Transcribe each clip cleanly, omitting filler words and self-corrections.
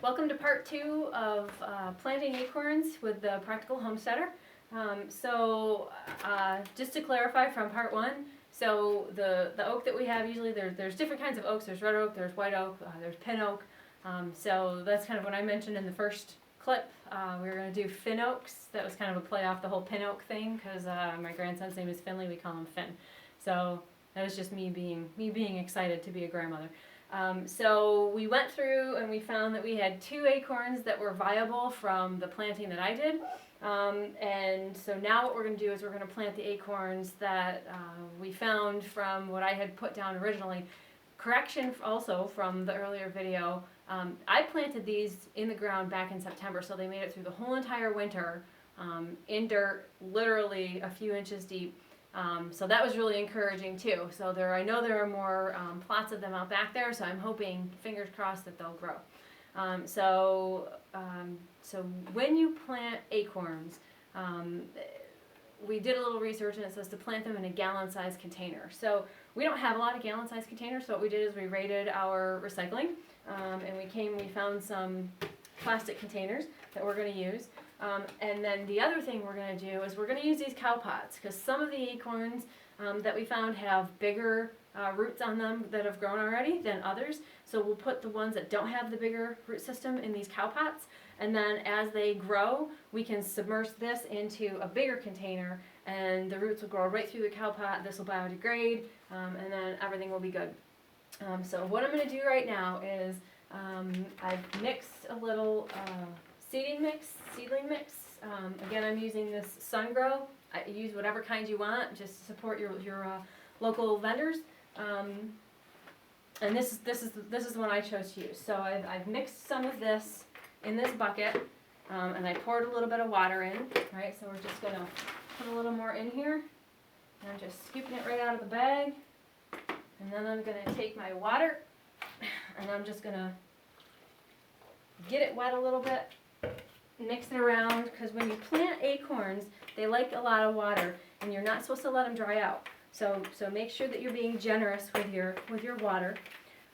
Welcome to part 2 of planting acorns with the Practical Homesteader. Just to clarify from part 1, so the oak that we have, usually there's different kinds of oaks. There's red oak, there's white oak, there's pin oak. So that's kind of what I mentioned in the first clip. We were going to do fin oaks. That was kind of a play off the whole pin oak thing because my grandson's name is Finley. We call him Finn. So that was just me being excited to be a grandmother. So we went through and we found that we had 2 acorns that were viable from the planting that I did. And so now what we're going to do is we're going to plant the acorns that we found from what I had put down originally. Correction also from the earlier video, I planted these in the ground back in September, so they made it through the whole entire winter in dirt, literally a few inches deep. So that was really encouraging too. So I know there are more plots of them out back there, so I'm hoping, fingers crossed, that they'll grow. So when you plant acorns, we did a little research and it says to plant them in a gallon-sized container. So we don't have a lot of gallon-sized containers, so what we did is we raided our recycling, and we found some plastic containers that we're going to use. And then the other thing we're going to do is we're going to use these cow pots, because some of the acorns that we found have bigger roots on them that have grown already than others. So we'll put the ones that don't have the bigger root system in these cow pots, and then as they grow we can submerge this into a bigger container and the roots will grow right through the cow pot. This will biodegrade, and then everything will be good. So what I'm going to do right now is I've mixed a little seedling mix. Again, I'm using this SunGrow. I use whatever kind you want, just support your local vendors. And this is the one I chose to use. So I've mixed some of this in this bucket, and I poured a little bit of water in. Right, so we're just gonna put a little more in here. And I'm just scooping it right out of the bag. And then I'm gonna take my water, and I'm just gonna get it wet a little bit. Mix it around, because when you plant acorns, they like a lot of water, and you're not supposed to let them dry out. So make sure that you're being generous with your water.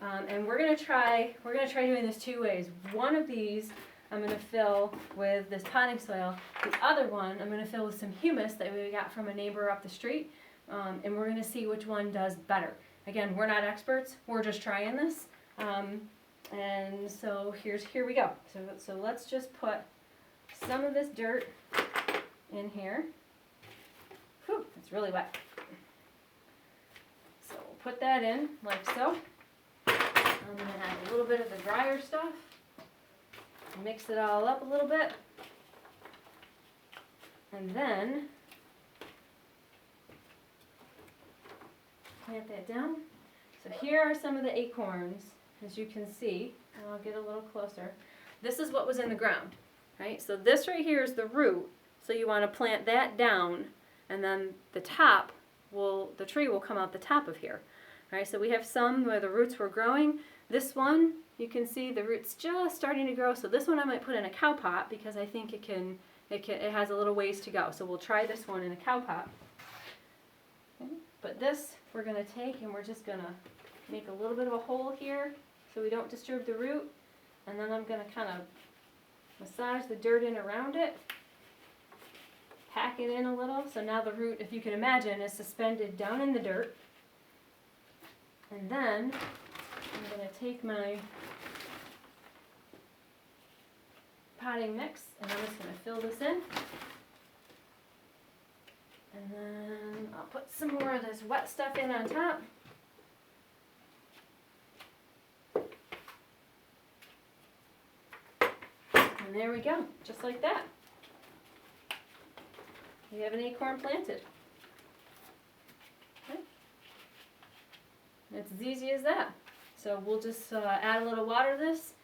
And we're gonna try doing this 2 ways. One of these I'm gonna fill with this potting soil. The other one I'm gonna fill with some humus that we got from a neighbor up the street, and we're gonna see which one does better. Again, we're not experts. We're just trying this. And so here we go. So let's just put some of this dirt in here. Whew, it's really wet. So we'll put that in like so. I'm going to add a little bit of the drier stuff. Mix it all up a little bit. And then plant that down. So here are some of the acorns, as you can see. And I'll get a little closer. This is what was in the ground. Right? So this right here is the root, so you want to plant that down, and then the tree will come out the top of here. Right? So we have some where the roots were growing. This one, you can see the roots just starting to grow, so this one I might put in a cow pot because I think it has a little ways to go. So we'll try this one in a cow pot. Okay? But this we're going to take and we're just going to make a little bit of a hole here so we don't disturb the root, and then I'm going to kind of massage the dirt in around it, pack it in a little, so now the root, if you can imagine, is suspended down in the dirt. And then I'm going to take my potting mix and I'm just going to fill this in. And then I'll put some more of this wet stuff in on top. And there we go, just like that. We have an acorn planted. Okay. It's as easy as that. So we'll just add a little water to this.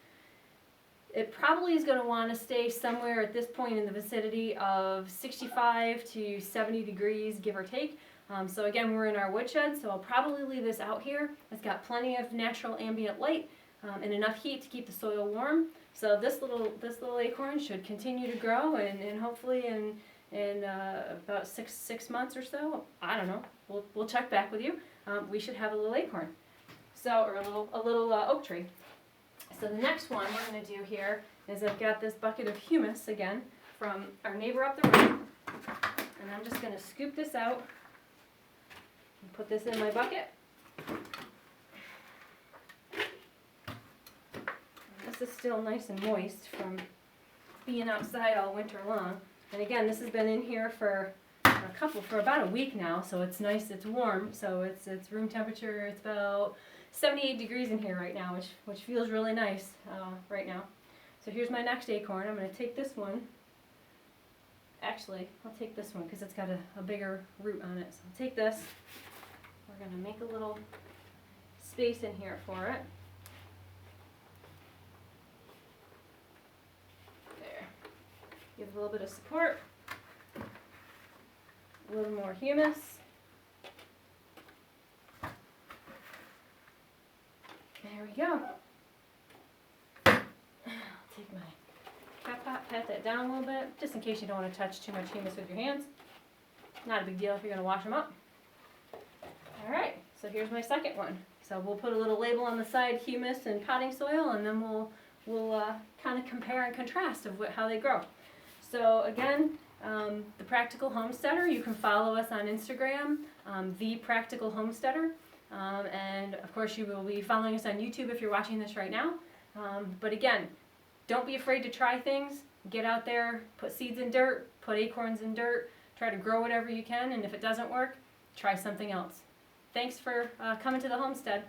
It probably is going to want to stay somewhere at this point in the vicinity of 65 to 70 degrees, give or take. So again, we're in our woodshed, so I'll probably leave this out here. It's got plenty of natural ambient light and enough heat to keep the soil warm. So this little acorn should continue to grow, and hopefully in about six months or so, I don't know, we'll check back with you. We should have a little acorn, or a little oak tree. So the next one we're going to do here is I've got this bucket of humus again from our neighbor up the road. And I'm just going to scoop this out and put this in my bucket. This is still nice and moist from being outside all winter long. And again, this has been in here for about a week now, so it's nice, it's warm, so it's room temperature. It's about 78 degrees in here right now, which feels really nice right now. So here's my next acorn. I'm going to take this one. Actually, I'll take this one because it's got a bigger root on it. So I'll take this. We're going to make a little space in here for it. There. Give it a little bit of support. A little more humus. There we go. I'll take my cat pot, pat that down a little bit, just in case you don't want to touch too much humus with your hands. Not a big deal if you're going to wash them up. Alright, so here's my second one. So we'll put a little label on the side, humus and potting soil, and then we'll kind of compare and contrast of how they grow. So again, the Practical Homesteader, you can follow us on Instagram, The Practical Homesteader. And of course you will be following us on YouTube if you're watching this right now. But again, don't be afraid to try things. Get out there, put seeds in dirt, put acorns in dirt, try to grow whatever you can, and if it doesn't work, try something else. Thanks for coming to the homestead.